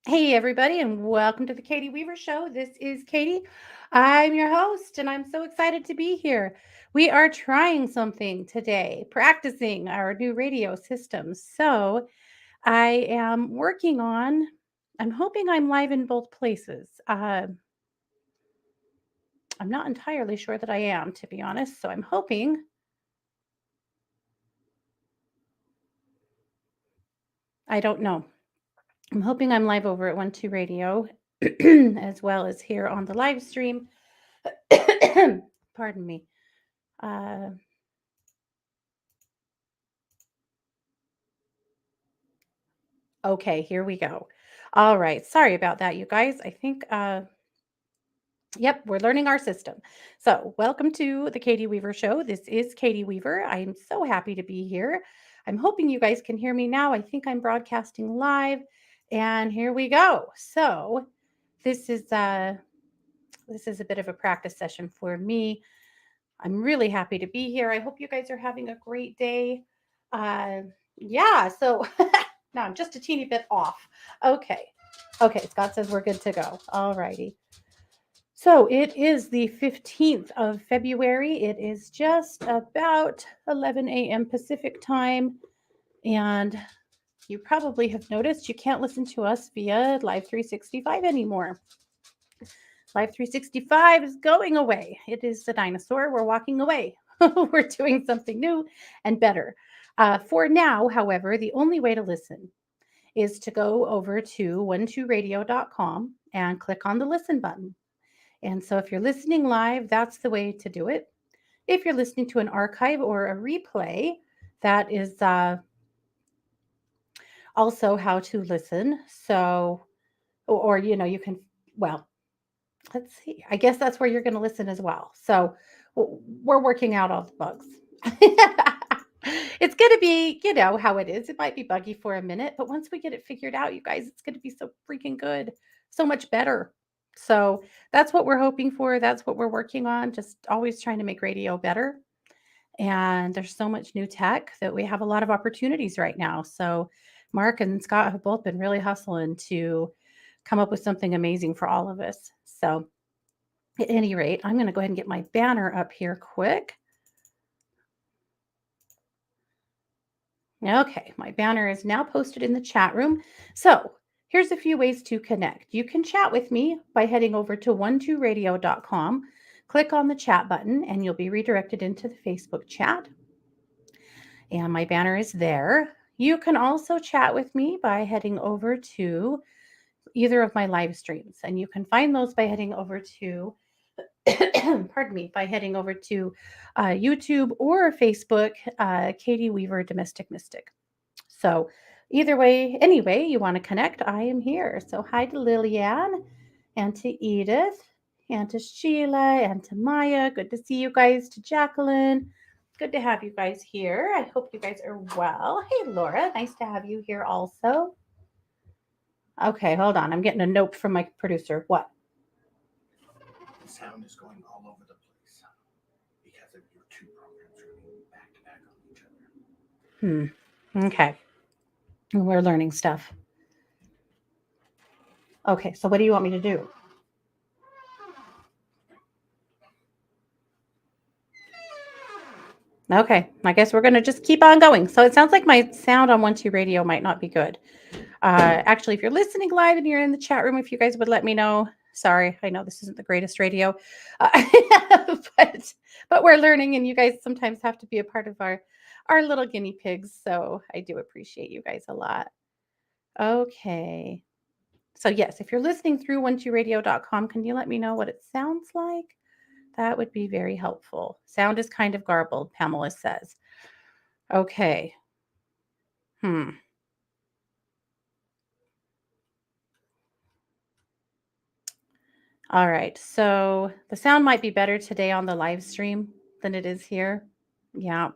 Hey, everybody, and welcome to the Katie Weaver Show. This is Katie. I'm your host, and I'm so excited to be here. We are trying something today, practicing our new radio system. So, I am working on, I'm hoping I'm live in both places. I'm not entirely sure that I am, to be honest. So, I'm hoping, I don't know. I'm hoping I'm live over at 1 2 Radio as well as here on the live stream. Pardon me. Uh, Okay, here we go. All right. Sorry about that, you guys. I think, yep, we're learning our system. So, welcome to the Katie Weaver Show. This is Katie Weaver. I'm so happy to be here. I'm hoping you guys can hear me now. I think I'm broadcasting live, and here we go. So, this is uh, this is a bit of a practice session for me. I'm really happy to be here. I hope you guys are having a great day. Uh, yeah. So. No, I'm just a teeny bit off. Okay. Okay, Scott says we're good to go. All righty. So it is the 15th of February. It is just about 11 a.m. Pacific time. And you probably have noticed you can't listen to us via Live 365 anymore. Live 365 is going away. It is the dinosaur. We're walking away. We're doing something new and better. For now, however, the only way to listen is to go over to 12radio.com and click on the listen button. And so if you're listening live, that's the way to do it. If you're listening to an archive or a replay, that is also how to listen. So, or, you can, well, let's see. I guess that's where you're going to listen as well. So we're working out all the bugs. It's going to be, how it is. It might be buggy for a minute, but once we get it figured out, you guys, it's going to be so freaking good, so much better. So that's what we're hoping for. That's what we're working on. Just always trying to make radio better. And there's so much new tech that we have a lot of opportunities right now. So Mark and Scott have both been really hustling to come up with something amazing for all of us. So at any rate, I'm going to go ahead and get my banner up here quick. Okay, my banner is now posted in the chat room. So here's a few ways to connect. You can chat with me by heading over to 12radio.com, click on the chat button, and you'll be redirected into the Facebook chat. And my banner is there. You can also chat with me by heading over to either of my live streams, and you can find those by heading over to pardon me, by heading over to YouTube or Facebook, Katie Weaver Domestic Mystic. So, either way, anyway, you want to connect, I am here. So, hi to Lillian and to Edith and to Sheila and to Maya. Good to see you guys. To Jacqueline. Good to have you guys here. I hope you guys are well. Hey, Laura. Nice to have you here also. Okay, hold on. I'm getting a note from my producer. What? The sound is going all over the place because of your two programs running back to back on each other. Okay. We're learning stuff. Okay, so what do you want me to do? Okay, I guess we're going to just keep on going. So it sounds like my sound on 1 2 Radio might not be good. Actually, if you're listening live and you're in the chat room, if you guys would let me know. Sorry, I know this isn't the greatest radio, uh, but we're learning, and you guys sometimes have to be a part of our little guinea pigs. So I do appreciate you guys a lot. Okay. So yes, if you're listening through 12radio.com, can you let me know what it sounds like? That would be very helpful. Sound is kind of garbled, Pamela says. Okay. Hmm. All right. So the sound might be better today on the live stream than it is here. Yeah.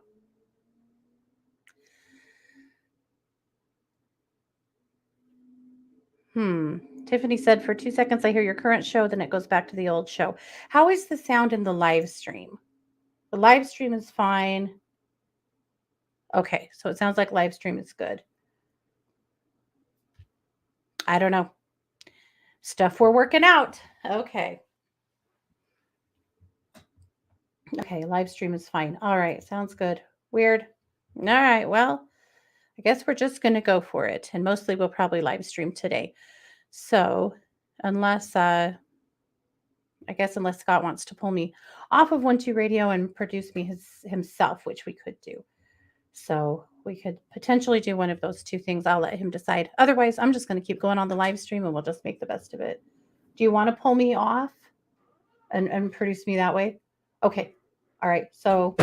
Hmm. Tiffany said, for 2 seconds, I hear your current show, then it goes back to the old show. How is the sound in the live stream? The live stream is fine. Okay. So it sounds like live stream is good. I don't know. Stuff we're working out. Okay. Okay, live stream is fine. All right, sounds good. Weird. All right, well, I guess we're just going to go for it. And mostly we'll probably live stream today. So, unless I guess unless Scott wants to pull me off of 1 2 Radio and produce me himself, which we could do. So, we could potentially do one of those two things. I'll let him decide. Otherwise, I'm just going to keep going on the live stream and we'll just make the best of it. Do you want to pull me off and produce me that way? Okay. All right. So,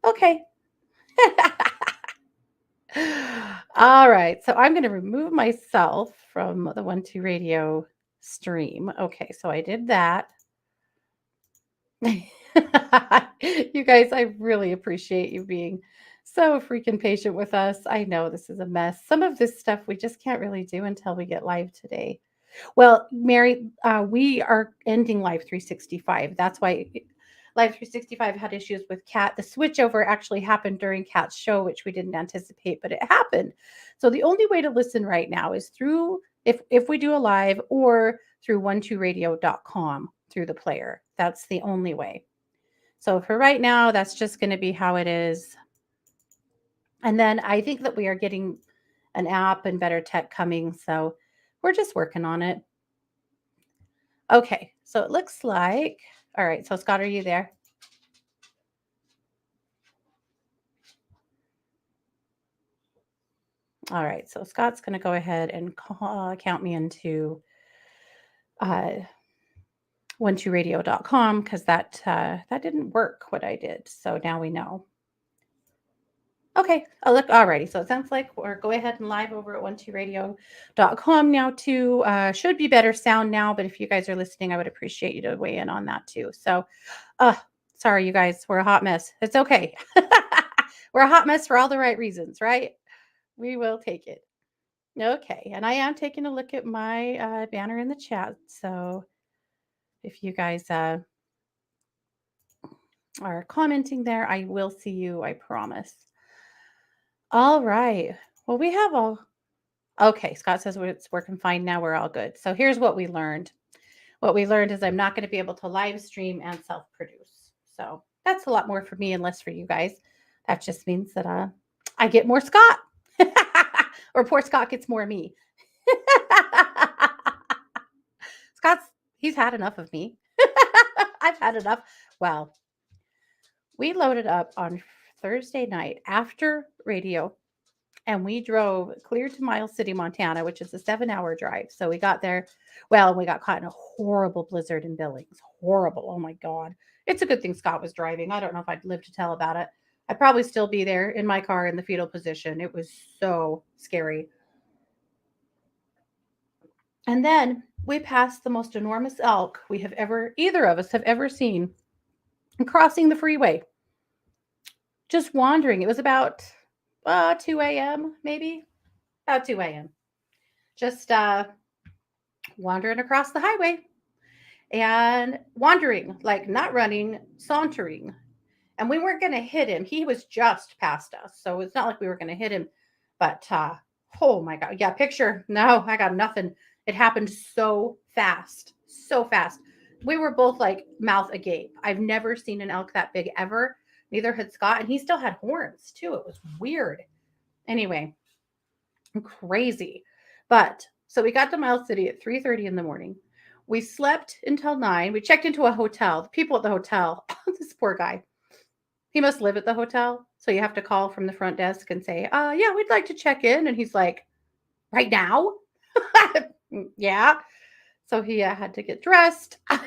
okay. All right. So I'm going to remove myself from the 1 2 Radio stream. Okay. So I did that. You guys, I really appreciate you being so freaking patient with us. I know this is a mess. Some of this stuff we just can't really do until we get live today. Well, Mary, we are ending Live 365. That's why Live 365 had issues with Cat. The switchover actually happened during Cat's show, which we didn't anticipate, but it happened. So the only way to listen right now is through if we do a live or through 12radio.com through the player. That's the only way. So for right now, that's just going to be how it is. And then I think that we are getting an app and better tech coming. So we're just working on it. Okay, so it looks like, all right, so Scott, are you there? All right, so Scott's going to go ahead and count me into 12radio.com because that didn't work what I did. So now we know. Okay, oh, look, alrighty. So it sounds like we're go ahead and live over at 12radio.com now too. Should be better sound now, but if you guys are listening, I would appreciate you to weigh in on that too. So, uh, sorry, you guys, we're a hot mess. It's okay. We're a hot mess for all the right reasons, right? We will take it. Okay, and I am taking a look at my banner in the chat. So if you guys are commenting there, I will see you, I promise. All right. Well, we have all. Okay, Scott says it's working fine now. We're all good. So here's what we learned. What we learned is I'm not going to be able to live stream and self produce. So that's a lot more for me and less for you guys. That just means that I get more Scott, or poor Scott gets more me. Scott's he's had enough of me. I've had enough. Well, we loaded up on Thursday night after radio and we drove clear to Miles City, Montana, which is a 7 hour drive. So we got there. Well, we got caught in a horrible blizzard in Billings. Horrible. Oh my God. It's a good thing Scott was driving. I don't know if I'd live to tell about it. I'd probably still be there in my car in the fetal position. It was so scary. And then we passed the most enormous elk we have ever, either of us have ever seen, crossing the freeway. Just wandering. It was about 2 a.m., maybe about 2 a.m. Just wandering across the highway and wandering, like not running, sauntering. And we weren't going to hit him. He was just past us. So it's not like we were going to hit him. But oh my God. Yeah, picture. No, I got nothing. It happened so fast. So fast. We were both like mouth agape. I've never seen an elk that big ever. Neither had Scott. And he still had horns too. It was weird. Anyway, crazy. But so we got to Miles City at 3:30 in the morning. We slept until 9. We checked into a hotel. The people at the hotel, this poor guy, he must live at the hotel. So you have to call from the front desk and say, yeah, we'd like to check in. And he's like, right now? Yeah. So he had to get dressed and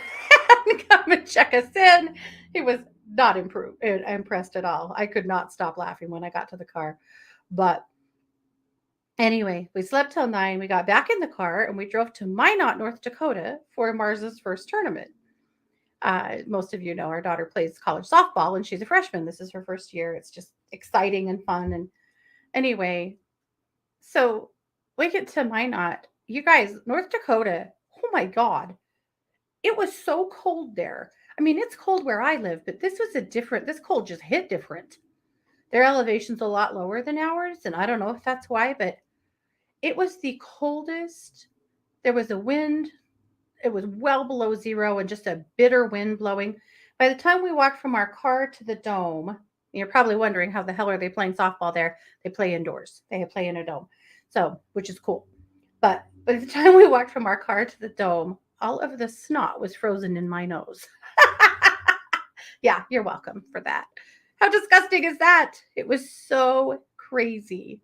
come and check us in. He was not impressed at all. I could not stop laughing when I got to the car. But anyway, we slept till 9. We got back in the car and we drove to Minot, North Dakota for Mars's first tournament. Most of you know our daughter plays college softball and she's a freshman. This is her first year. It's just exciting and fun. And anyway, so we get to Minot. You guys, North Dakota, oh my God, it was so cold there. I mean, it's cold where I live, but this cold just hit different. Their elevation's a lot lower than ours. And I don't know if that's why, but it was the coldest. There was a wind. it was well below zero and just a bitter wind blowing. By the time we walked from our car to the dome, you're probably wondering how the hell are they playing softball there? They play indoors. They play in a dome. So, which is cool. But by the time we walked from our car to the dome, all of the snot was frozen in my nose. Yeah, you're welcome for that. How disgusting is that? It was so crazy.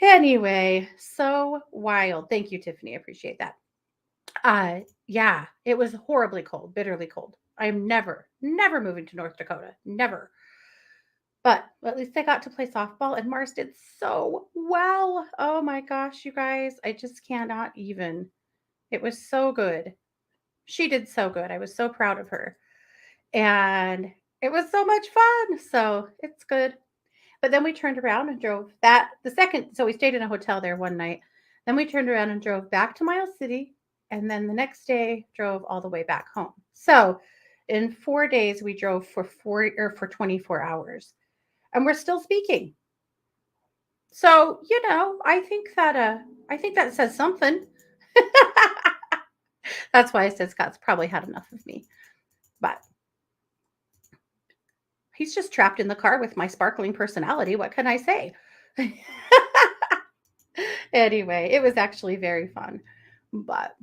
Anyway, so wild. Thank you, Tiffany. I appreciate that. Yeah, it was horribly cold, bitterly cold. I'm never moving to North Dakota. Never. But at least I got to play softball and Mars did so well. Oh my gosh, you guys. I just cannot even. It was so good. She did so good. I was so proud of her. And it was so much fun. So it's good. But then we turned around and drove that the second. So we stayed in a hotel there one night. Then we turned around and drove back to Miles City. And then the next day drove all the way back home. So in 4 days, we drove for 24 hours. And we're still speaking. So, I think that says something. That's why I said Scott's probably had enough of me. But he's just trapped in the car with my sparkling personality. What can I say? Anyway, it was actually very fun. But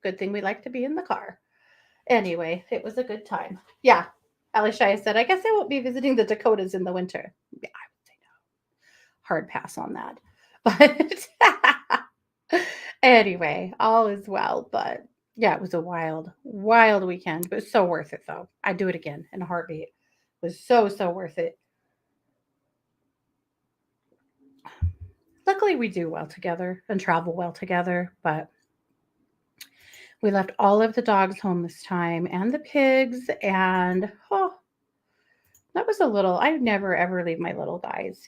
good thing we like to be in the car. Anyway, it was a good time. Yeah. Alishaya said, I guess I won't be visiting the Dakotas in the winter. Yeah, I would say no. Hard pass on that. But anyway, all is well. But yeah, it was a wild weekend, but so worth it though. I'd do it again in a heartbeat. It was so worth it. Luckily, we do well together and travel well together, but we left all of the dogs home this time and the pigs. And oh, that was a little, I never ever leave my little guys.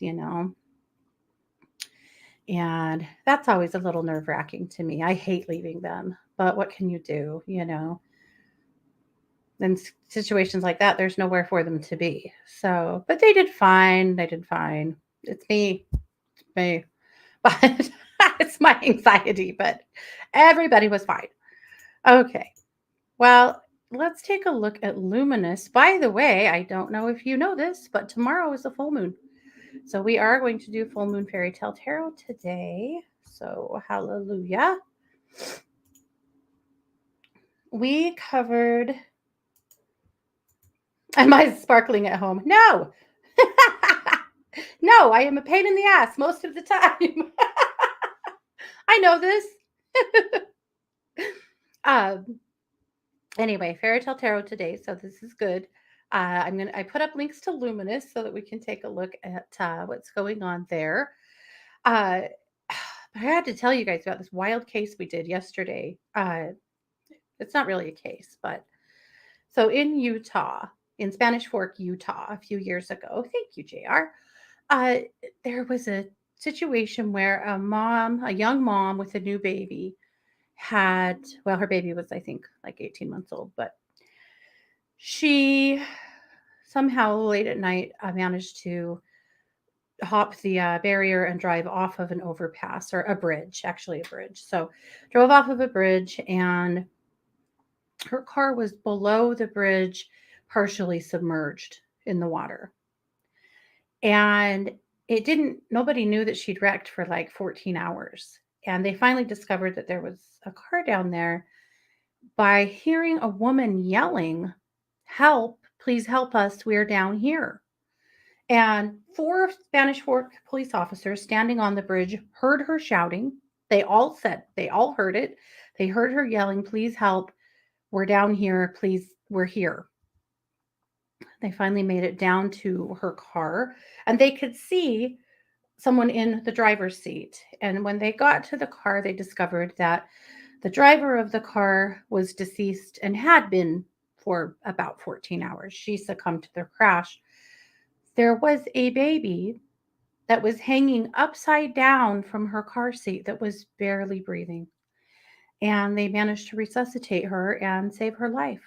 And that's always a little nerve wracking to me. I hate leaving them, but what can you do? In situations like that, there's nowhere for them to be. So, but they did fine. They did fine. It's me. It's me. But it's my anxiety, but everybody was fine. Okay. Well, let's take a look at luminous. By the way, I don't know if you know this, but tomorrow is a full moon. So we are going to do full moon fairy tale tarot today. So hallelujah. We covered. Am I sparkling at home? No. No, I am a pain in the ass most of the time. I know this. um, anyway, fairy tale tarot today, so this is good. I put up links to Luminous so that we can take a look at what's going on there. Uh, I had to tell you guys about this wild case we did yesterday. It's not really a case, but so in Utah, in Spanish Fork, Utah, a few years ago. Thank you, Jr. Uh, there was a situation where a young mom with a new baby, had well, her baby was I think like 18 months old, but she somehow late at night managed to hop the barrier and drive off of an overpass or a bridge, actually a bridge. So drove off of a bridge and her car was below the bridge, partially submerged in the water. And nobody knew that she'd wrecked for like 14 hours. And they finally discovered that there was a car down there by hearing a woman yelling, "Help, please help us, we're down here." And four Spanish Fork police officers standing on the bridge heard her shouting. They all heard it. They heard her yelling, "Please help, we're down here, please, we're here." They finally made it down to her car and they could see someone in the driver's seat. And when they got to the car, they discovered that the driver of the car was deceased and had been for about 14 hours. She succumbed to the crash. There was a baby that was hanging upside down from her car seat that was barely breathing. And they managed to resuscitate her and save her life.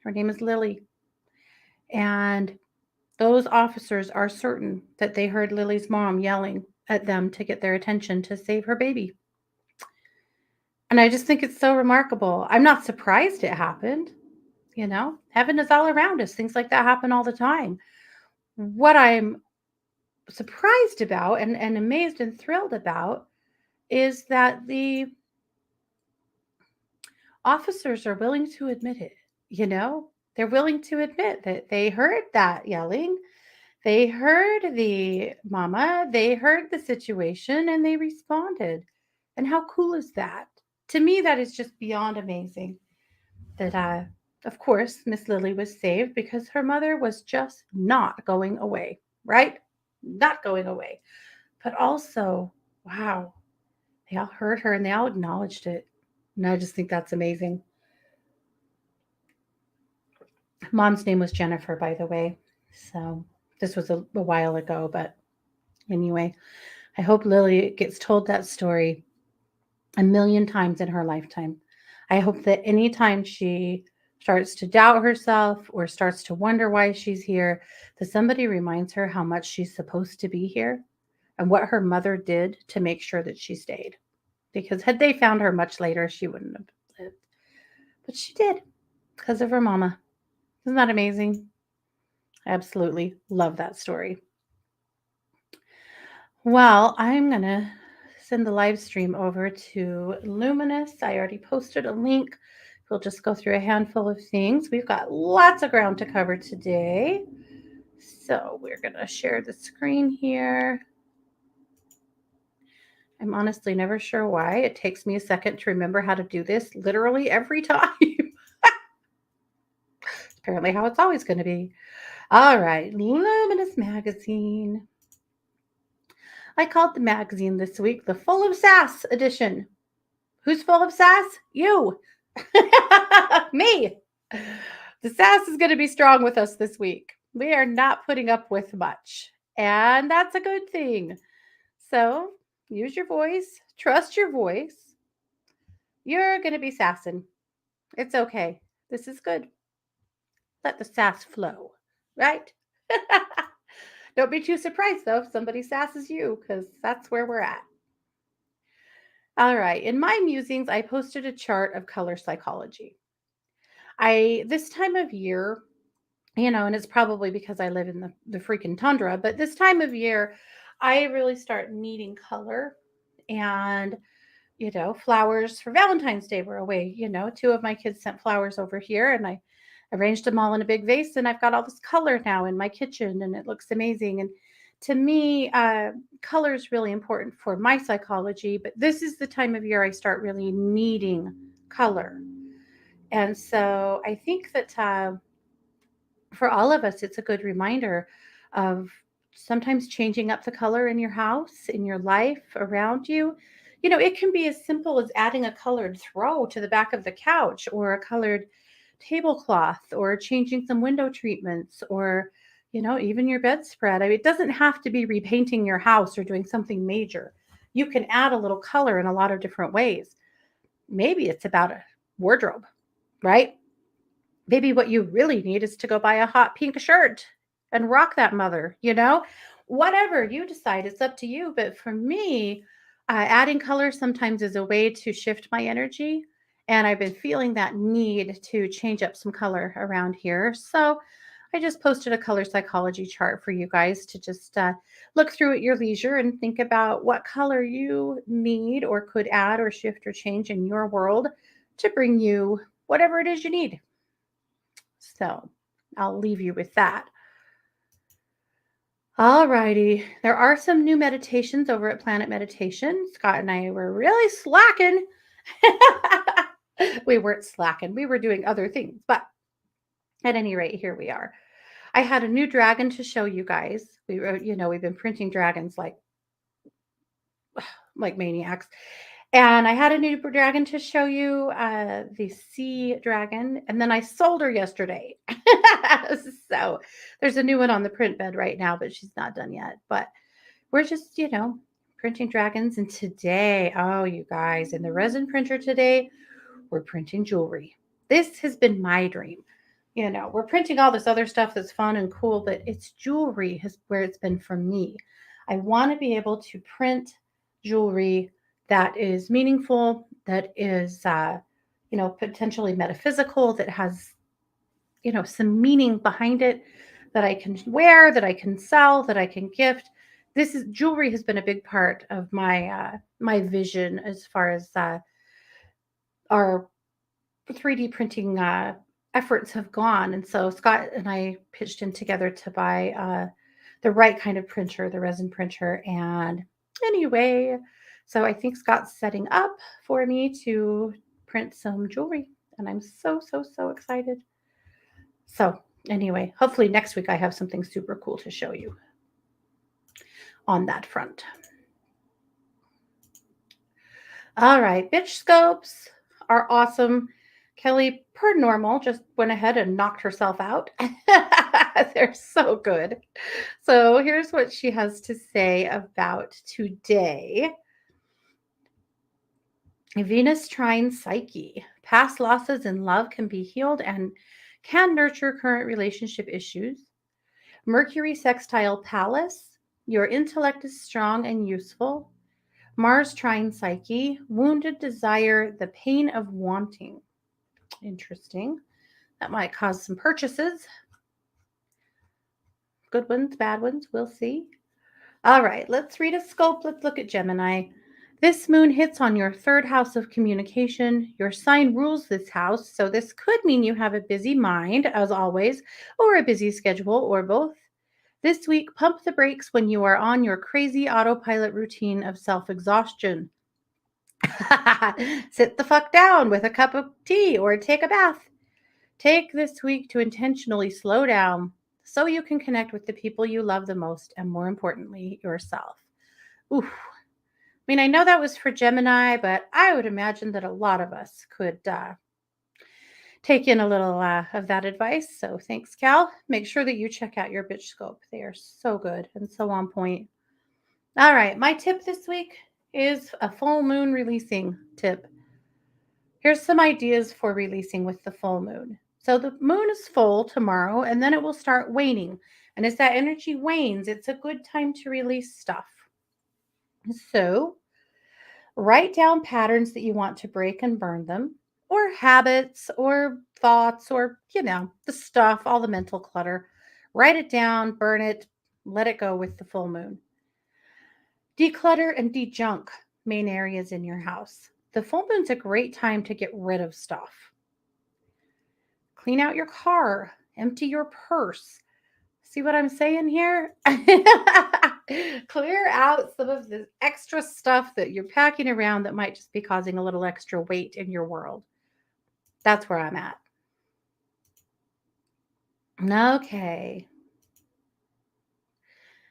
Her name is Lily. And those officers are certain that they heard Lily's mom yelling at them to get their attention to save her baby. And I just think it's so remarkable. I'm not surprised it happened. Heaven is all around us. Things like that happen all the time. What I'm surprised about and amazed and thrilled about is that the officers are willing to admit it. You know, they're willing to admit that they heard that yelling, they heard the mama, they heard the situation, and they responded. And how cool is that? To me, that is just beyond amazing. That, of course, Miss Lily was saved because her mother was just not going away, right? Not going away. But also, wow, they all heard her and they all acknowledged it. And I just think that's amazing. Mom's name was Jennifer, by the way. So this was a while ago, but anyway, I hope Lily gets told that story a million times in her lifetime. I hope that anytime she starts to doubt herself or starts to wonder why she's here, that somebody reminds her how much she's supposed to be here and what her mother did to make sure that she stayed. Because had they found her much later, she wouldn't have lived. But she did because of her mama. Isn't that amazing? I absolutely love that story. Well, I'm going to send the live stream over to Luminous. I already posted a link. We'll just go through a handful of things. We've got lots of ground to cover today. So we're going to share the screen here. I'm honestly never sure why. It takes me a second to remember how to do this literally every time. Apparently, how it's always going to be. All right, Luminous Magazine. I called the magazine this week the Full of Sass edition. Who's full of sass? You. Me. The sass is going to be strong with us this week. We are not putting up with much. And that's a good thing. So use your voice, trust your voice. You're going to be sassing. It's okay. This is good. Let the sass flow, right? Don't be too surprised though if somebody sasses you, because that's where we're at. All right. In my musings, I posted a chart of color psychology. This time of year, and it's probably because I live in the freaking tundra, but this time of year, I really start needing color. And, flowers for Valentine's Day were away. Two of my kids sent flowers over here and I arranged them all in a big vase. And I've got all this color now in my kitchen and it looks amazing. And to me, color is really important for my psychology, but this is the time of year I start really needing color. And so I think that for all of us, it's a good reminder of sometimes changing up the color in your house, in your life, around you. It can be as simple as adding a colored throw to the back of the couch or a colored tablecloth or changing some window treatments or, even your bedspread. I mean, it doesn't have to be repainting your house or doing something major. You can add a little color in a lot of different ways. Maybe it's about a wardrobe, right? Maybe what you really need is to go buy a hot pink shirt and rock that mother. Whatever you decide, it's up to you. But for me, adding color sometimes is a way to shift my energy. And I've been feeling that need to change up some color around here. So I just posted a color psychology chart for you guys to just look through at your leisure and think about what color you need or could add or shift or change in your world to bring you whatever it is you need. So I'll leave you with that. All righty. There are some new meditations over at Planet Meditation. Scott and I were really slacking. We weren't slacking. We were doing other things. But at any rate, here we are. I had a new dragon to show you guys. We've been printing dragons like maniacs. And I had a new dragon to show you, the sea dragon, and then I sold her yesterday. So there's a new one on the print bed right now, but she's not done yet. But we're just, printing dragons. And today, oh, you guys, in the resin printer today, we're printing jewelry. This has been my dream. We're printing all this other stuff that's fun and cool, but it's jewelry where it's been for me. I want to be able to print jewelry that is meaningful, that is, potentially metaphysical, that has, some meaning behind it, that I can wear, that I can sell, that I can gift. This is jewelry has been a big part of my vision as far as our 3D printing efforts have gone. And so Scott and I pitched in together to buy the right kind of printer, the resin printer. And anyway, so I think Scott's setting up for me to print some jewelry. And I'm so, so, so excited. So, anyway, hopefully next week I have something super cool to show you on that front. All right, bitch scopes are awesome. Kelly, per normal, just went ahead and knocked herself out. They're so good. So here's what she has to say about today. Venus trine Psyche. Past losses in love can be healed and can nurture current relationship issues. Mercury sextile Pallas. Your intellect is strong and useful. Mars trine Psyche. Wounded desire, the pain of wanting. Interesting. That might cause some purchases. Good ones, bad ones, we'll see. All right, let's read a scope. Let's look at Gemini. This moon hits on your third house of communication. Your sign rules this house, so this could mean you have a busy mind, as always, or a busy schedule, or both. This week, pump the brakes when you are on your crazy autopilot routine of self exhaustion. Sit the fuck down with a cup of tea or take a bath. Take this week to intentionally slow down so you can connect with the people you love the most and, more importantly, yourself. Ooh. I mean, I know that was for Gemini, but I would imagine that a lot of us could take in a little of that advice. So thanks, Cal. Make sure that you check out your bitch scope. They are so good and so on point. All right, my tip this week is a full moon releasing tip. Here's some ideas for releasing with the full moon. So the moon is full tomorrow and then it will start waning. And as that energy wanes, it's a good time to release stuff. So write down patterns that you want to break and burn them, or habits, or thoughts, or, the stuff, all the mental clutter. Write it down, burn it, let it go with the full moon. Declutter and dejunk main areas in your house. The full moon's a great time to get rid of stuff. Clean out your car, empty your purse. See what I'm saying here? Clear out some of the extra stuff that you're packing around that might just be causing a little extra weight in your world. That's where I'm at. Okay.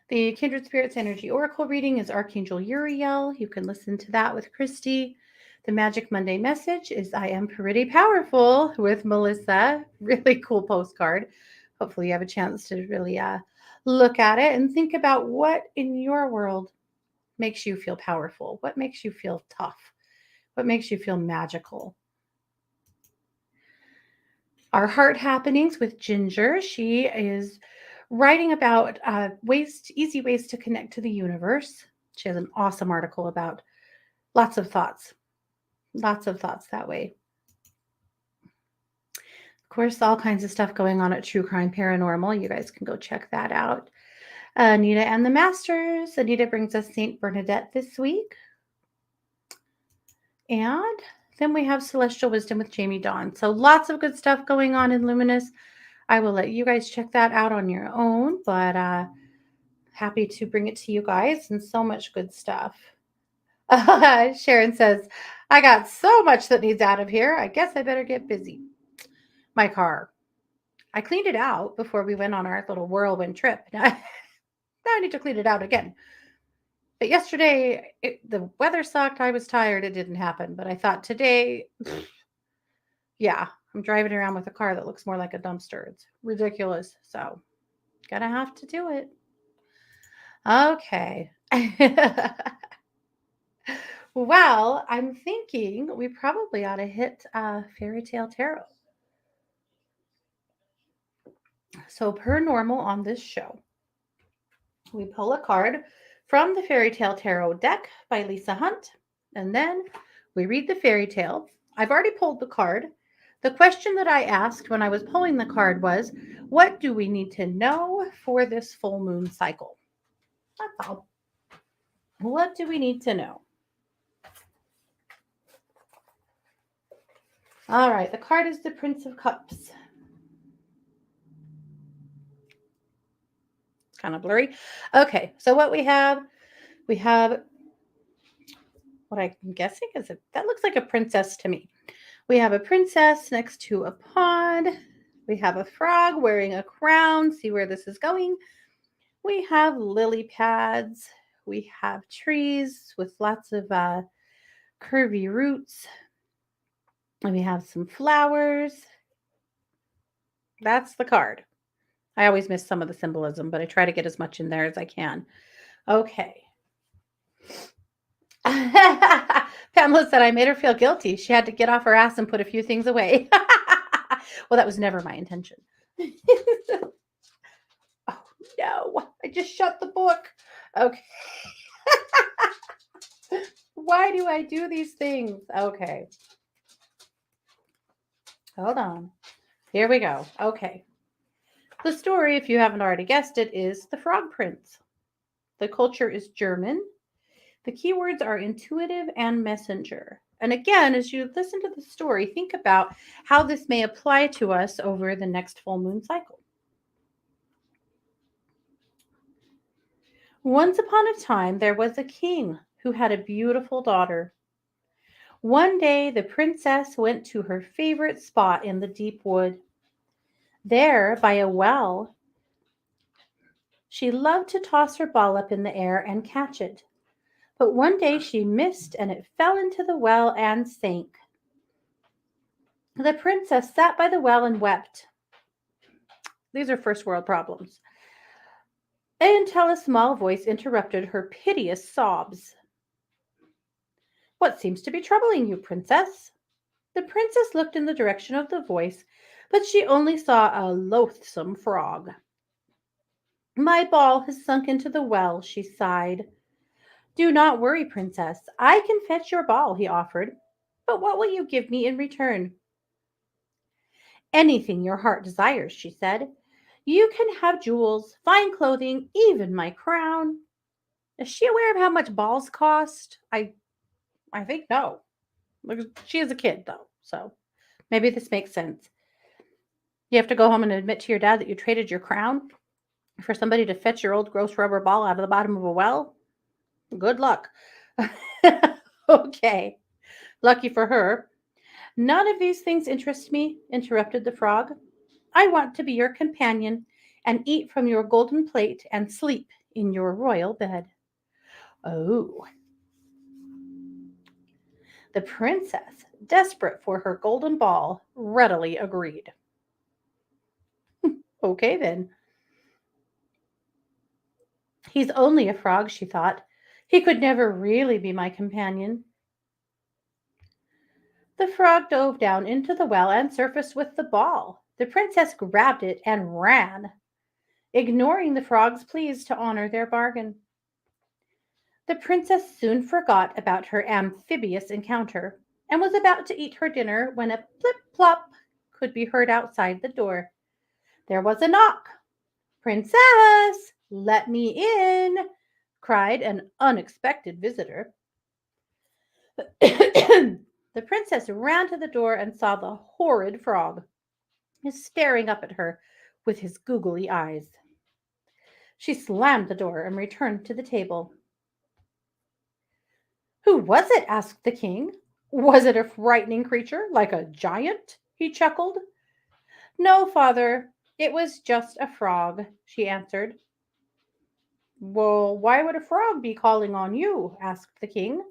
The Kindred Spirits Energy Oracle reading is Archangel Uriel. You can listen to that with Christy. The Magic Monday message is I Am Pretty Powerful with Melissa. Really cool postcard. Hopefully, you have a chance to really look at it and think about what in your world makes you feel powerful. What makes you feel tough? What makes you feel magical? Our Heart Happenings with Ginger. She is writing about easy ways to connect to the universe. She has an awesome article about lots of thoughts that way. Of course, all kinds of stuff going on at True Crime Paranormal. You guys can go check that out. Anita and the Masters. Anita brings us Saint Bernadette this week. And then we have Celestial Wisdom with Jamie Dawn. So lots of good stuff going on in Luminous. I will let you guys check that out on your own, but happy to bring it to you guys and so much good stuff. Sharon says, I got so much that needs out of here. I guess I better get busy. My car. I cleaned it out before we went on our little whirlwind trip. Now I need to clean it out again. But yesterday, the weather sucked. I was tired. It didn't happen. But I thought today, yeah, I'm driving around with a car that looks more like a dumpster. It's ridiculous. So, gonna have to do it. Okay. Well, I'm thinking we probably ought to hit Fairy Tale Tarot. So, per normal on this show, we pull a card from the Fairy Tale Tarot deck by Lisa Hunt. And then we read the fairy tale. I've already pulled the card. The question that I asked when I was pulling the card was, what do we need to know for this full moon cycle? That's all. What do we need to know? All right, the card is the Prince of Cups. It's kind of blurry. Okay, so what we have what I'm guessing is that looks like a princess to me. We have a princess next to a pond. We have a frog wearing a crown. See where this is going. We have lily pads. We have trees with lots of curvy roots. And we have some flowers. That's the card. I always miss some of the symbolism, but I try to get as much in there as I can. Okay. Pamela said I made her feel guilty. She had to get off her ass and put a few things away. Well, that was never my intention. Oh, no. I just shut the book. Okay. Why do I do these things? Okay. Hold on. Here we go. Okay. The story, if you haven't already guessed it, is The Frog Prince. The culture is German. The keywords are intuitive and messenger. And again, as you listen to the story, think about how this may apply to us over the next full moon cycle. Once upon a time, there was a king who had a beautiful daughter. One day, the princess went to her favorite spot in the deep wood. There, by a well, she loved to toss her ball up in the air and catch it. But one day she missed and it fell into the well and sank. The princess sat by the well and wept. These are first world problems. Until a small voice interrupted her piteous sobs. What seems to be troubling you, princess? The princess looked in the direction of the voice, but she only saw a loathsome frog. My ball has sunk into the well, she sighed. Do not worry, princess. I can fetch your ball, he offered. But what will you give me in return? Anything your heart desires, she said. You can have jewels, fine clothing, even my crown. Is she aware of how much balls cost? I think no. She is a kid though, so maybe this makes sense. You have to go home and admit to your dad that you traded your crown for somebody to fetch your old gross rubber ball out of the bottom of a well? Good luck. Okay. Lucky for her. None of these things interest me, interrupted the frog. I want to be your companion and eat from your golden plate and sleep in your royal bed. Oh. The princess, desperate for her golden ball, readily agreed. Okay then. He's only a frog, she thought. He could never really be my companion. The frog dove down into the well and surfaced with the ball. The princess grabbed it and ran, ignoring the frog's pleas to honor their bargain. The princess soon forgot about her amphibious encounter and was about to eat her dinner when a plip plop could be heard outside the door. There was a knock. Princess, let me in, cried an unexpected visitor. The princess ran to the door and saw the horrid frog staring up at her with his googly eyes. She slammed the door and returned to the table. Who was it? Asked the king. Was it a frightening creature like a giant? He chuckled. No, father, it was just a frog, she answered. Well, why would a frog be calling on you? Asked the king.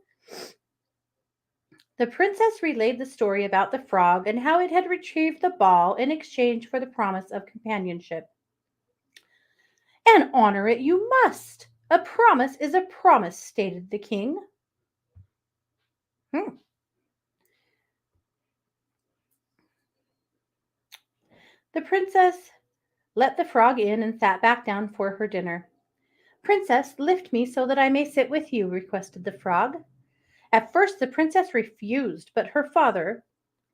The princess relayed the story about the frog and how it had retrieved the ball in exchange for the promise of companionship. And honor it you must. A promise is a promise, stated the king. Hmm. The princess let the frog in and sat back down for her dinner. Princess, lift me so that I may sit with you, requested the frog. At first, the princess refused, but her father,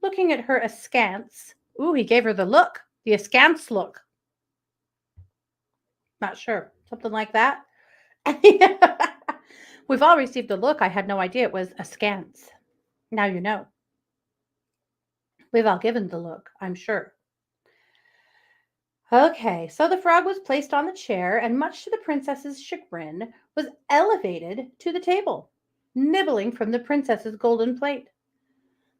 looking at her askance, ooh, he gave her the look, the askance look. Not sure, something like that. We've all received the look. I had no idea it was askance. Now you know. We've all given the look, I'm sure. Okay, so the frog was placed on the chair and, much to the princess's chagrin, was elevated to the table, nibbling from the princess's golden plate.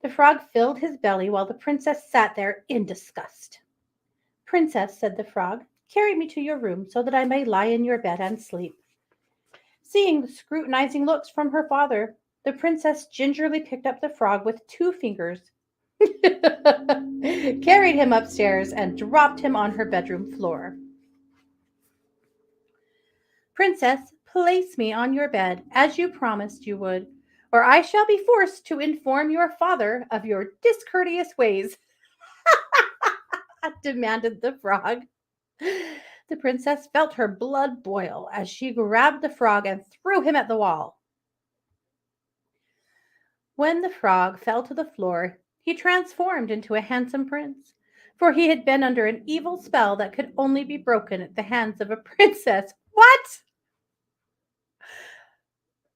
The frog filled his belly while the princess sat there in disgust. Princess, said the frog, carry me to your room so that I may lie in your bed and sleep. Seeing the scrutinizing looks from her father, the princess gingerly picked up the frog with 2 fingers, carried him upstairs, and dropped him on her bedroom floor. Princess, place me on your bed, as you promised you would, or I shall be forced to inform your father of your discourteous ways, demanded the frog. The princess felt her blood boil as she grabbed the frog and threw him at the wall. When the frog fell to the floor, he transformed into a handsome prince, for he had been under an evil spell that could only be broken at the hands of a princess. What?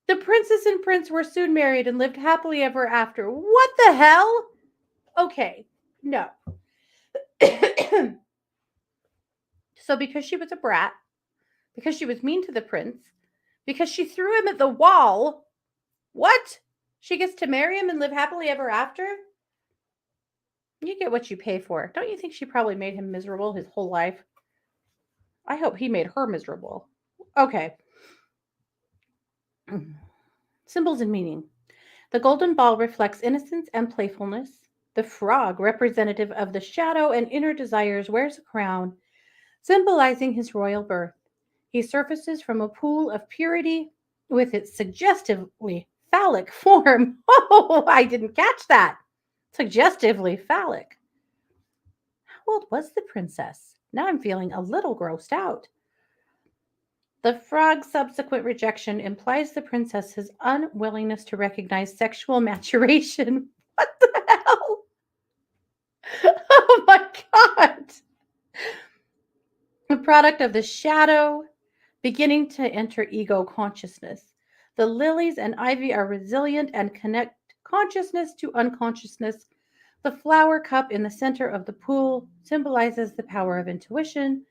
The princess and prince were soon married and lived happily ever after. What the hell? Okay, no. So, because she was a brat, because she was mean to the prince, because she threw him at the wall, what? She gets to marry him and live happily ever after? You get what you pay for. Don't you think she probably made him miserable his whole life? I hope he made her miserable. Okay. Symbols and meaning. The golden ball reflects innocence and playfulness. The frog, representative of the shadow and inner desires, wears a crown, symbolizing his royal birth. He surfaces from a pool of purity with its suggestively phallic form. Oh, I didn't catch that. Suggestively phallic. How old was the princess? Now I'm feeling a little grossed out. The frog's subsequent rejection implies the princess's unwillingness to recognize sexual maturation. What the hell? Oh my god. A product of the shadow beginning to enter ego consciousness. The lilies and ivy are resilient and connect consciousness to unconsciousness. The flower cup in the center of the pool symbolizes the power of intuition.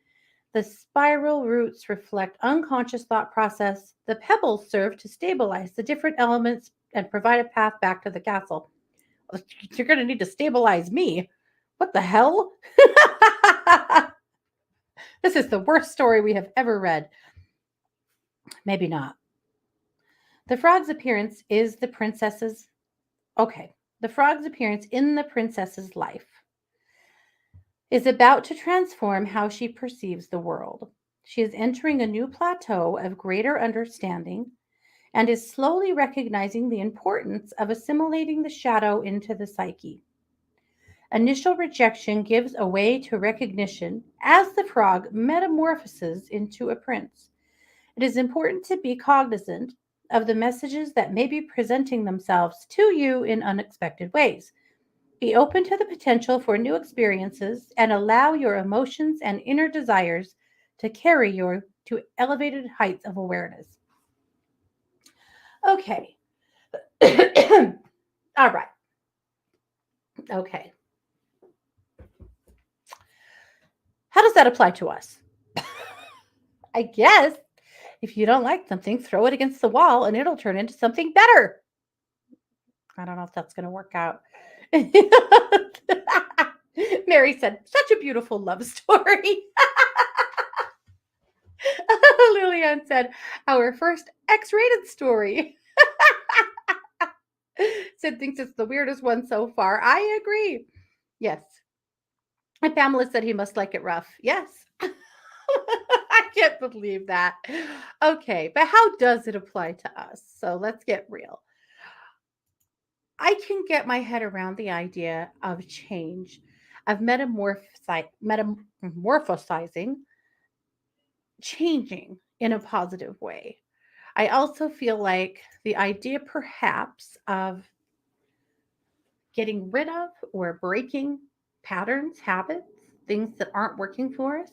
The spiral roots reflect unconscious thought process. The pebbles serve to stabilize the different elements and provide a path back to the castle. You're going to need to stabilize me. What the hell? This is the worst story we have ever read. Maybe not. The frog's appearance is the princess's. Okay. The frog's appearance in the princess's life is about to transform how she perceives the world. She is entering a new plateau of greater understanding and is slowly recognizing the importance of assimilating the shadow into the psyche. Initial rejection gives a way to recognition as the frog metamorphoses into a prince. It is important to be cognizant of the messages that may be presenting themselves to you in unexpected ways. Be open to the potential for new experiences and allow your emotions and inner desires to carry you to elevated heights of awareness. Okay. All right. Okay. How does that apply to us? I guess if you don't like something, throw it against the wall and it'll turn into something better. I don't know if that's going to work out. Mary said, such a beautiful love story. Lillian said, our first X rated story. Sid thinks it's the weirdest one so far. I agree. Yes. And Pamela said he must like it rough. Yes. I can't believe that. Okay, but how does it apply to us? So let's get real. I can get my head around the idea of change, of metamorphosizing, changing in a positive way. I also feel like the idea perhaps of getting rid of or breaking patterns, habits, things that aren't working for us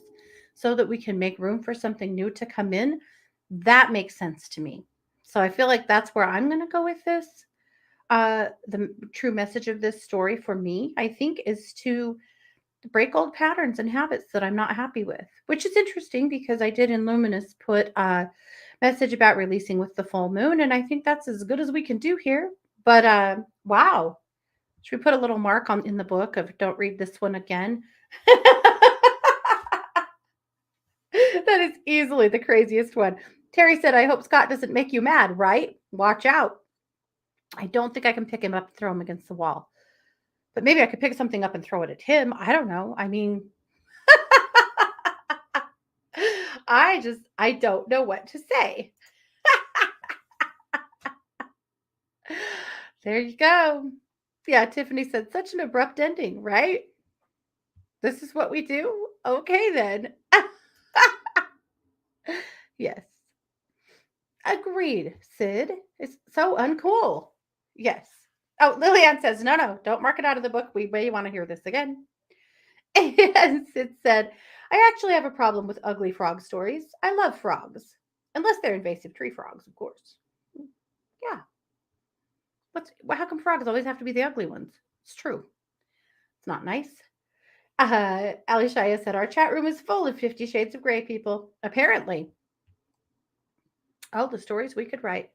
so that we can make room for something new to come in, that makes sense to me. So I feel like that's where I'm going to go with this. The true message of this story for me, I think, is to break old patterns and habits that I'm not happy with, which is interesting because I did in Luminous put a message about releasing with the full moon. And I think that's as good as we can do here. But wow, should we put a little mark on in the book of don't read this one again? That is easily the craziest one. Terry said, I hope Scott doesn't make you mad, right? Watch out. I don't think I can pick him up and throw him against the wall. But maybe I could pick something up and throw it at him. I don't know. I mean, I don't know what to say. There you go. Yeah, Tiffany said, such an abrupt ending, right? This is what we do? Okay, then. Yes. Agreed, Sid. It's so uncool. Yes. Oh, Lillian says, no, no, don't mark it out of the book. We may want to hear this again. And Sid said, I actually have a problem with ugly frog stories. I love frogs. Unless they're invasive tree frogs, of course. Yeah. How come frogs always have to be the ugly ones? It's true. It's not nice. Ali Shaya said, our chat room is full of 50 Shades of Grey people. Apparently. Oh, the stories we could write.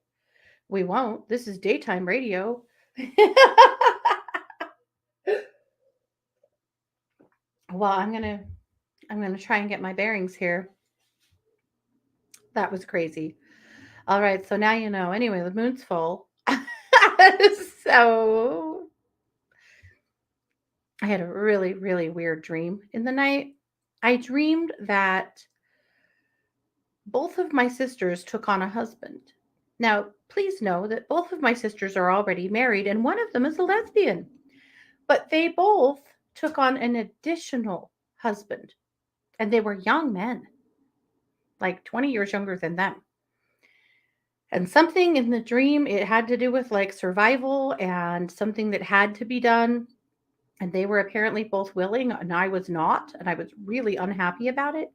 We won't. This is daytime radio. Well, I'm gonna try and get my bearings here. That was crazy. All right, so now you know. Anyway, the moon's full. So I had a really, really weird dream in the night. I dreamed that both of my sisters took on a husband. Now, please know that both of my sisters are already married and one of them is a lesbian, but they both took on an additional husband and they were young men, like 20 years younger than them. And something in the dream, it had to do with like survival and something that had to be done. And they were apparently both willing, and I was not. And I was really unhappy about it.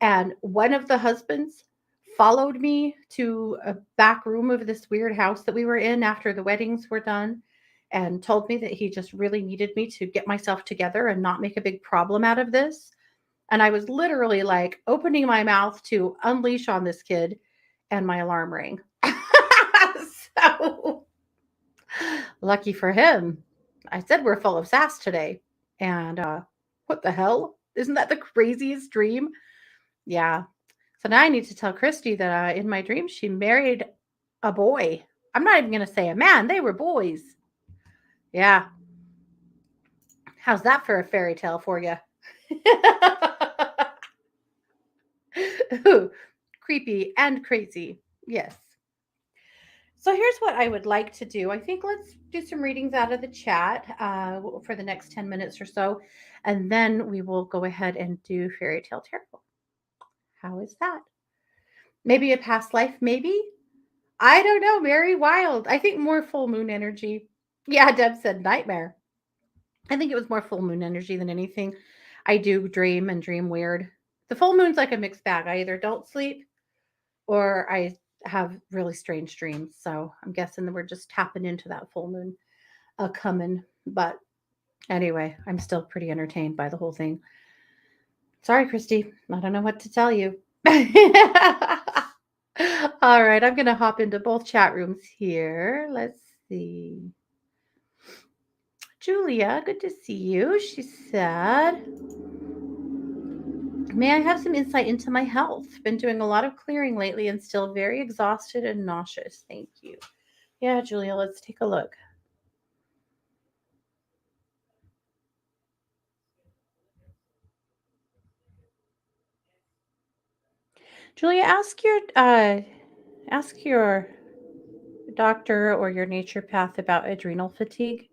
And one of the husbands followed me to a back room of this weird house that we were in after the weddings were done and told me that he just really needed me to get myself together and not make a big problem out of this. And I was literally like opening my mouth to unleash on this kid, and my alarm rang. So lucky for him. I said we're full of sass today. And what the hell? Isn't that the craziest dream? Yeah. So now I need to tell Christy that in my dream she married a boy. I'm not even going to say a man, they were boys. Yeah. How's that for a fairy tale for you? Ooh, creepy and crazy. Yes. So here's what I would like to do. I think let's do some readings out of the chat for the next 10 minutes or so. And then we will go ahead and do Fairy Tale Tarot. How is that? Maybe a past life, maybe? I don't know. Very wild. I think more full moon energy. Yeah, Deb said nightmare. I think it was more full moon energy than anything. I do dream and dream weird. The full moon's like a mixed bag. I either don't sleep or I have really strange dreams. So I'm guessing that we're just tapping into that full moon coming. But anyway, I'm still pretty entertained by the whole thing. Sorry, Christy. I don't know what to tell you. All right, I'm going to hop into both chat rooms here. Let's see. Julia, good to see you. She said, may I have some insight into my health? Been doing a lot of clearing lately and still very exhausted and nauseous. Thank you. Yeah, Julia, let's take a look. Julia, ask your doctor or your naturopath about adrenal fatigue.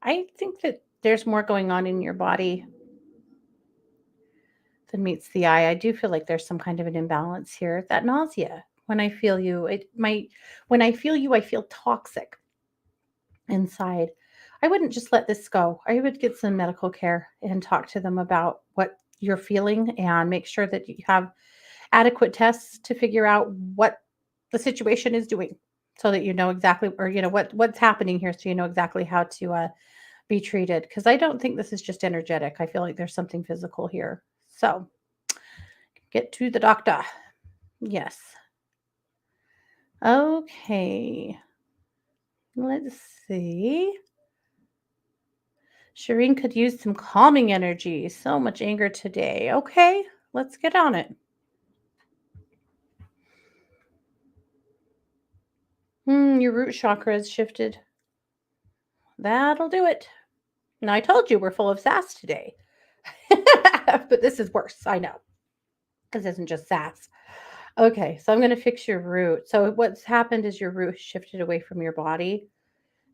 I think that there's more going on in your body than meets the eye. I do feel like there's some kind of an imbalance here. That nausea. when I feel you. When I feel you, I feel toxic inside. I wouldn't just let this go. I would get some medical care and talk to them about what you're feeling and make sure that you have adequate tests to figure out what the situation is doing so that you know exactly or what's happening here so you know exactly how to be treated because I don't think this is just energetic. I feel like there's something physical here. So, get to the doctor. Yes. Okay. Let's see. Shireen could use some calming energy. So much anger today. Okay, let's get on it. Your root chakra has shifted. That'll do it. Now, I told you we're full of sass today. But this is worse. I know. This isn't just sass. Okay, so I'm going to fix your root. So, what's happened is your root shifted away from your body.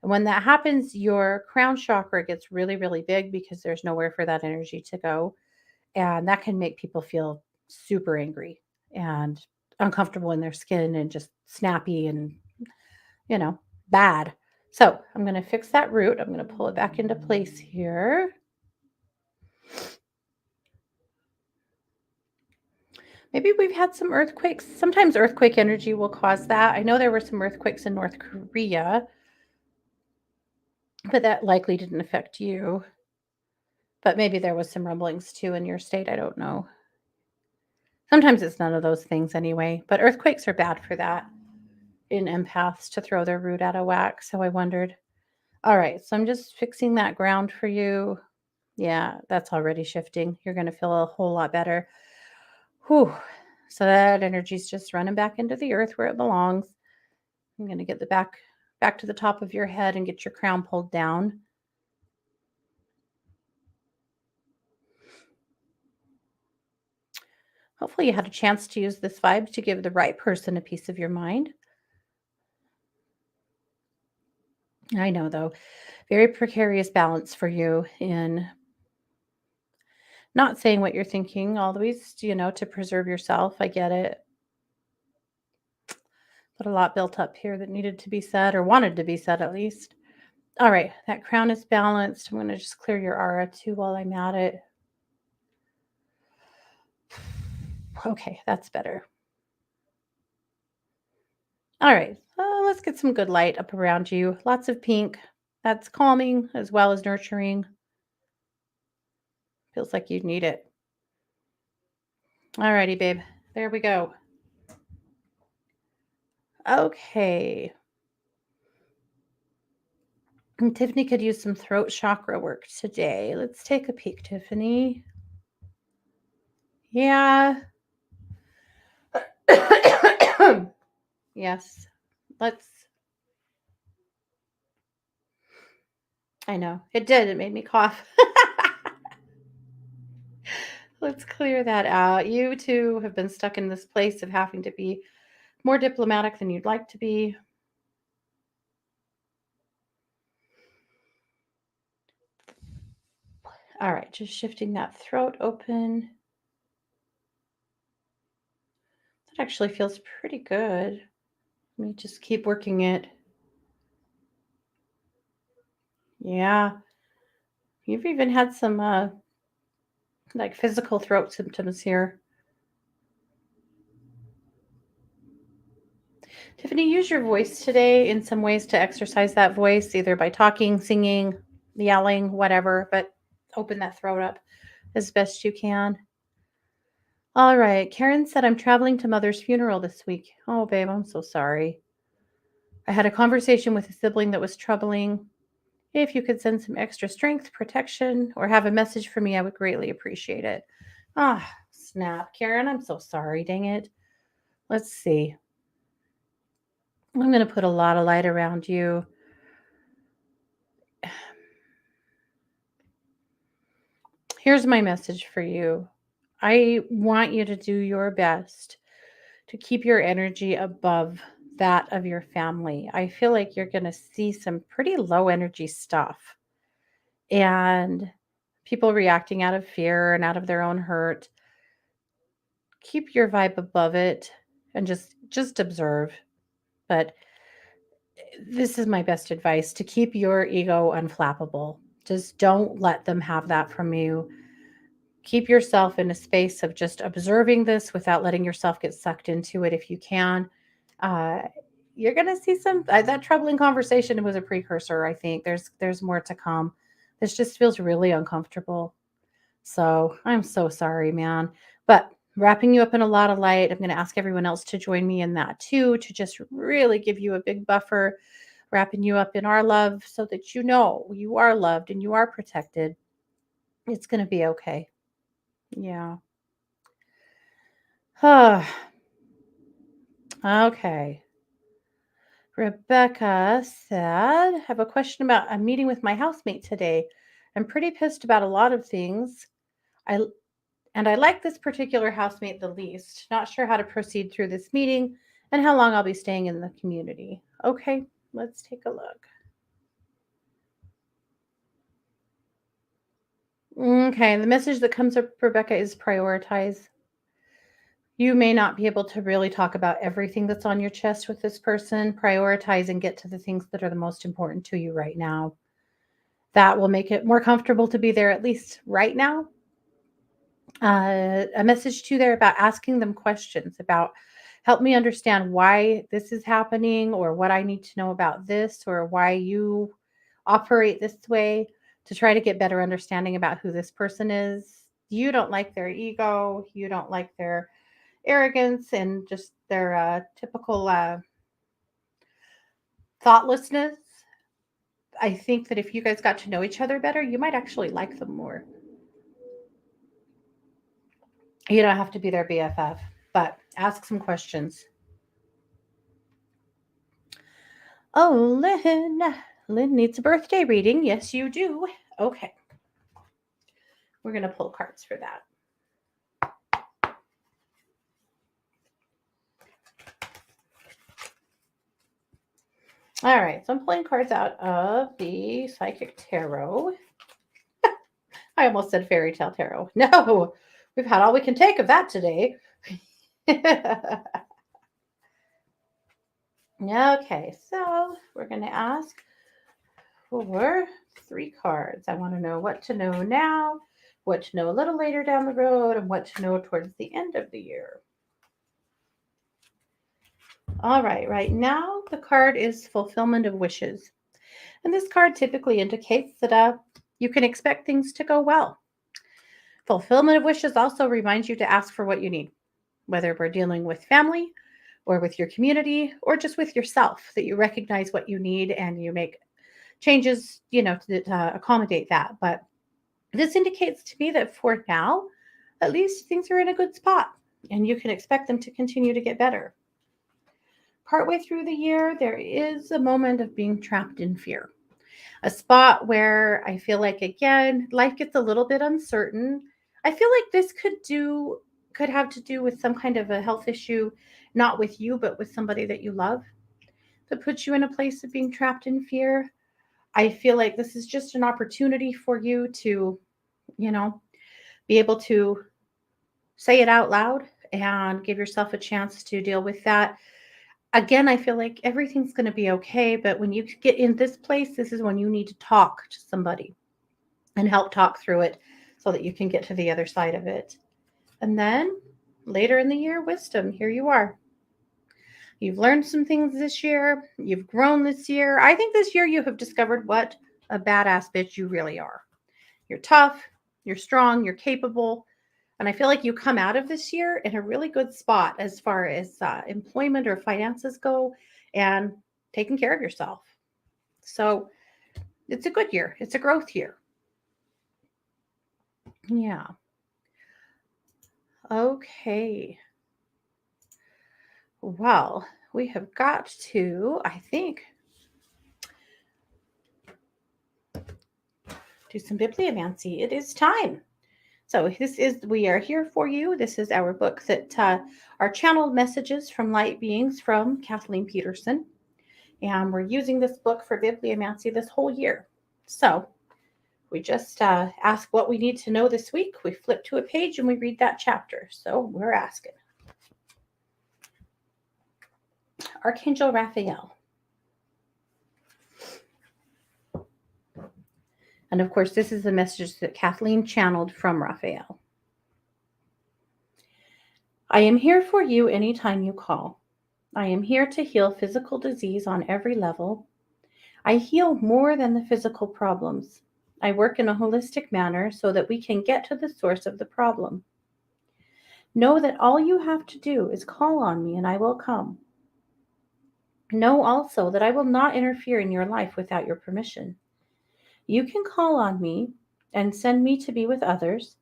And when that happens, your crown chakra gets really, really big because there's nowhere for that energy to go. And that can make people feel super angry and uncomfortable in their skin and just snappy and, you know, bad. So I'm going to fix that root. I'm going to pull it back into place here. Maybe we've had some earthquakes. Sometimes earthquake energy will cause that. I know there were some earthquakes in North Korea, but that likely didn't affect you. But maybe there was some rumblings too in your state. I don't know. Sometimes it's none of those things anyway, but earthquakes are bad for that in empaths to throw their root out of whack. So I wondered. All right, so I'm just fixing that ground for you. Yeah, that's already shifting. You're going to feel a whole lot better. Whew. So that energy's just running back into the earth where it belongs. I'm going to get the back to the top of your head and get your crown pulled down. Hopefully you had a chance to use this vibe to give the right person a piece of your mind. I know though, very precarious balance for you in not saying what you're thinking always, to preserve yourself. I get it. But a lot built up here that needed to be said or wanted to be said at least. All right, that crown is balanced. I'm going to just clear your aura too while I'm at it. Okay, that's better. All right, let's get some good light up around you. Lots of pink. That's calming as well as nurturing. Feels like you need it. All righty, babe. There we go. Okay. And Tiffany could use some throat chakra work today. Let's take a peek, Tiffany. Yeah. Yes. Let's. I know. It did. It made me cough. Let's clear that out. You two have been stuck in this place of having to be more diplomatic than you'd like to be. All right, just shifting that throat open. That actually feels pretty good. Let me just keep working it. Yeah. You've even had some like physical throat symptoms here. Tiffany, use your voice today in some ways to exercise that voice, either by talking, singing, yelling, whatever, but open that throat up as best you can. All right. Karen said, I'm traveling to mother's funeral this week. Oh, babe, I'm so sorry. I had a conversation with a sibling that was troubling. If you could send some extra strength, protection, or have a message for me, I would greatly appreciate it. Ah, snap. Karen, I'm so sorry. Dang it. Let's see. I'm going to put a lot of light around you. Here's my message for you. I want you to do your best to keep your energy above that of your family. I feel like you're going to see some pretty low energy stuff and people reacting out of fear and out of their own hurt. Keep your vibe above it and just just observe. But this is my best advice to keep your ego unflappable. Just don't let them have that from you. Keep yourself in a space of just observing this without letting yourself get sucked into it if you can. Uh, you're going to see some that troubling conversation was a precursor, I think. There's more to come. This just feels really uncomfortable. So, I'm so sorry, man. But wrapping you up in a lot of light, I'm going to ask everyone else to join me in that too, to just really give you a big buffer, wrapping you up in our love so that you know you are loved and you are protected. It's going to be okay. Yeah. Okay. Rebecca said, I have a question about a meeting with my housemate today. I'm pretty pissed about a lot of things. I I like this particular housemate the least. Not sure how to proceed through this meeting and how long I'll be staying in the community. Okay, let's take a look. Okay, the message that comes up, Rebecca, is prioritize. You may not be able to really talk about everything that's on your chest with this person. Prioritize and get to the things that are the most important to you right now. That will make it more comfortable to be there, at least right now. A message to there about asking them questions about help me understand why this is happening or what I need to know about this or why you operate this way to try to get better understanding about who this person is. You don't like their ego, you don't like their arrogance and just their typical thoughtlessness. I think that if you guys got to know each other better, you might actually like them more. You don't have to be their BFF, but ask some questions. Oh, Lynn. Lynn needs a birthday reading. Yes, you do. Okay. We're going to pull cards for that. All right. So I'm pulling cards out of the Psychic Tarot. I almost said Fairy Tale Tarot. No, we've had all we can take of that today. Okay. So we're going to ask for 3 cards. I want to know what to know now, what to know a little later down the road, and what to know towards the end of the year. All right, right now the card is fulfillment of wishes. And this card typically indicates that you can expect things to go well. Fulfillment of wishes also reminds you to ask for what you need, whether we're dealing with family or with your community or just with yourself, that you recognize what you need and you make changes, to accommodate that. But this indicates to me that for now, at least things are in a good spot and you can expect them to continue to get better. Partway through the year, there is a moment of being trapped in fear, a spot where I feel like, again, life gets a little bit uncertain. I feel like this could have to do with some kind of a health issue, not with you, but with somebody that you love, that puts you in a place of being trapped in fear. I feel like this is just an opportunity for you to, you know, be able to say it out loud and give yourself a chance to deal with that. Again, I feel like everything's going to be okay, but when you get in this place, this is when you need to talk to somebody and help talk through it so that you can get to the other side of it. And then later in the year, wisdom. Here you are. You've learned some things this year. You've grown this year. I think this year you have discovered what a badass bitch you really are. You're tough, you're strong, you're capable. And I feel like you come out of this year in a really good spot as far as employment or finances go and taking care of yourself. So it's a good year, it's a growth year. Yeah. Okay. Well, we have got to, I think, do some bibliomancy. It is time. So we are here for you. This is our book that are channeled messages from light beings from Kathleen Peterson. And we're using this book for bibliomancy this whole year. So we just ask what we need to know this week. We flip to a page and we read that chapter. So we're asking. Archangel Raphael. And of course, this is the message that Kathleen channeled from Raphael. I am here for you anytime you call. I am here to heal physical disease on every level. I heal more than the physical problems. I work in a holistic manner so that we can get to the source of the problem. Know that all you have to do is call on me and I will come. Know also that I will not interfere in your life without your permission. You can call on me and send me to be with others,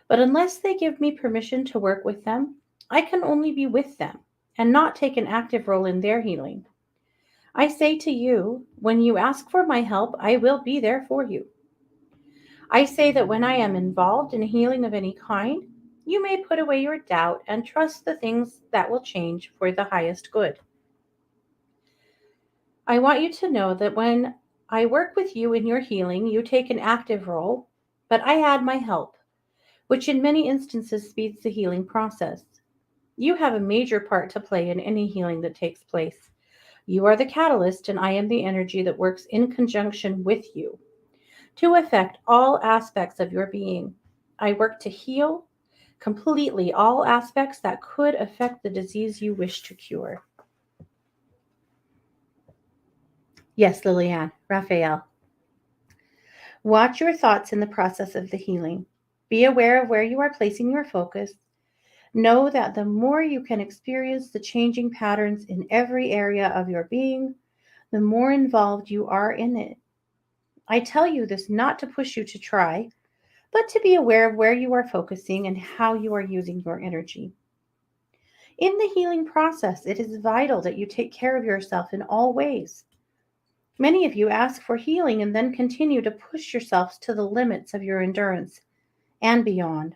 but unless they give me permission to work with them, I can only be with them and not take an active role in their healing. I say to you, when you ask for my help, I will be there for you. I say that when I am involved in healing of any kind, you may put away your doubt and trust the things that will change for the highest good. I want you to know that when I work with you in your healing, you take an active role, but I add my help, which in many instances speeds the healing process. You have a major part to play in any healing that takes place. You are the catalyst, and I am the energy that works in conjunction with you to affect all aspects of your being. I work to heal completely all aspects that could affect the disease you wish to cure. Yes, Liliane, Raphael. Watch your thoughts in the process of the healing. Be aware of where you are placing your focus. Know that the more you can experience the changing patterns in every area of your being, the more involved you are in it. I tell you this not to push you to try, but to be aware of where you are focusing and how you are using your energy. In the healing process, it is vital that you take care of yourself in all ways. Many of you ask for healing and then continue to push yourselves to the limits of your endurance and beyond.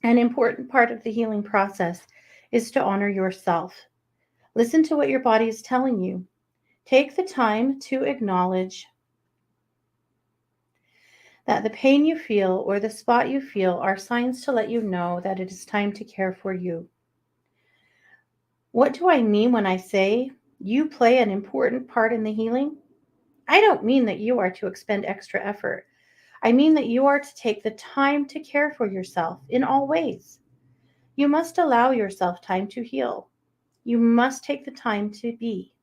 An important part of the healing process is to honor yourself. Listen to what your body is telling you. Take the time to acknowledge that the pain you feel or the spot you feel are signs to let you know that it is time to care for you. What do I mean when I say you play an important part in the healing? I don't mean that you are to expend extra effort. I mean that you are to take the time to care for yourself in all ways. You must allow yourself time to heal. You must take the time to be.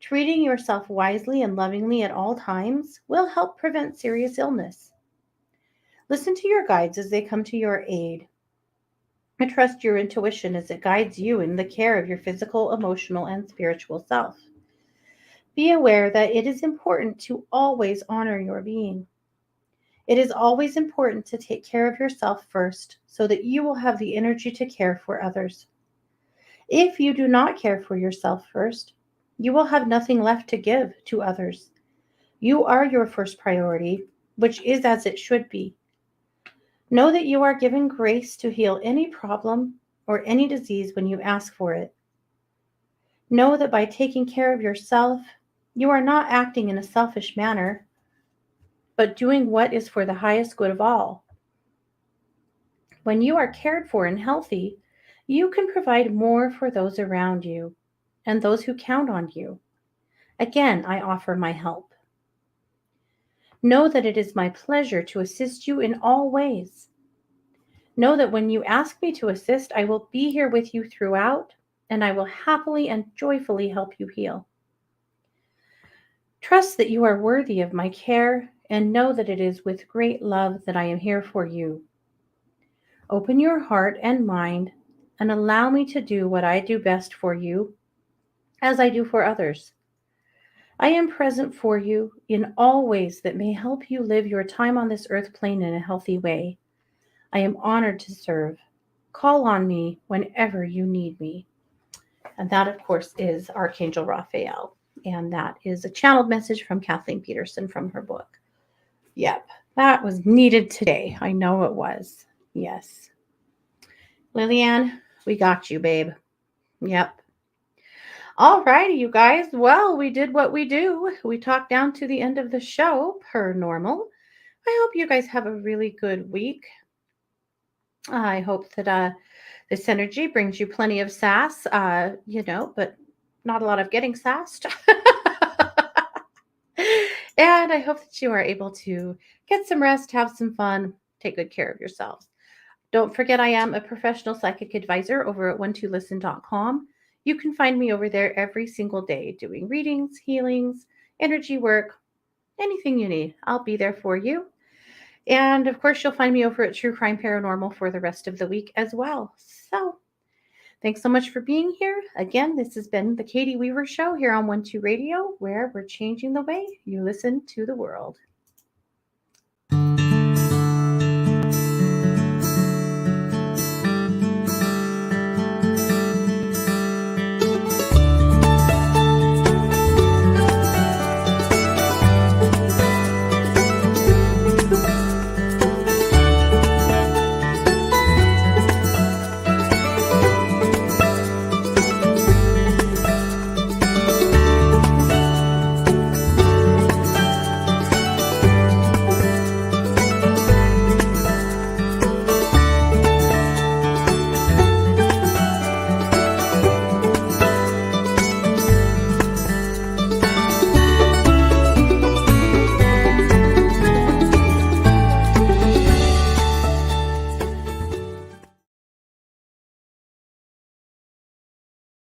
Treating yourself wisely and lovingly at all times will help prevent serious illness. Listen to your guides as they come to your aid. And trust your intuition as it guides you in the care of your physical, emotional, and spiritual self. Be aware that it is important to always honor your being. It is always important to take care of yourself first so that you will have the energy to care for others. If you do not care for yourself first, you will have nothing left to give to others. You are your first priority, which is as it should be. Know that you are given grace to heal any problem or any disease when you ask for it. Know that by taking care of yourself, you are not acting in a selfish manner, but doing what is for the highest good of all. When you are cared for and healthy, you can provide more for those around you and those who count on you. Again, I offer my help. Know that it is my pleasure to assist you in all ways. Know that when you ask me to assist, I will be here with you throughout, and I will happily and joyfully help you heal. Trust that you are worthy of my care, and know that it is with great love that I am here for you. Open your heart and mind and allow me to do what I do best for you, as I do for others. I am present for you in all ways that may help you live your time on this earth plane in a healthy way. I am honored to serve. Call on me whenever you need me. And that, of course, is Archangel Raphael. And that is a channeled message from Kathleen Peterson from her book. Yep, that was needed today. I know it was. Yes. Liliane, we got you, babe. Yep. All righty, you guys. Well, we did what we do. We talked down to the end of the show per normal. I hope you guys have a really good week. I hope that this energy brings you plenty of sass, but not a lot of getting sassed. And I hope that you are able to get some rest, have some fun, take good care of yourselves. Don't forget, I am a professional psychic advisor over at one2listen.com. You can find me over there every single day doing readings, healings, energy work, anything you need. I'll be there for you. And of course, you'll find me over at True Crime Paranormal for the rest of the week as well. So, thanks so much for being here. Again, this has been the Katie Weaver Show here on 1 2 Radio, where we're changing the way you listen to the world.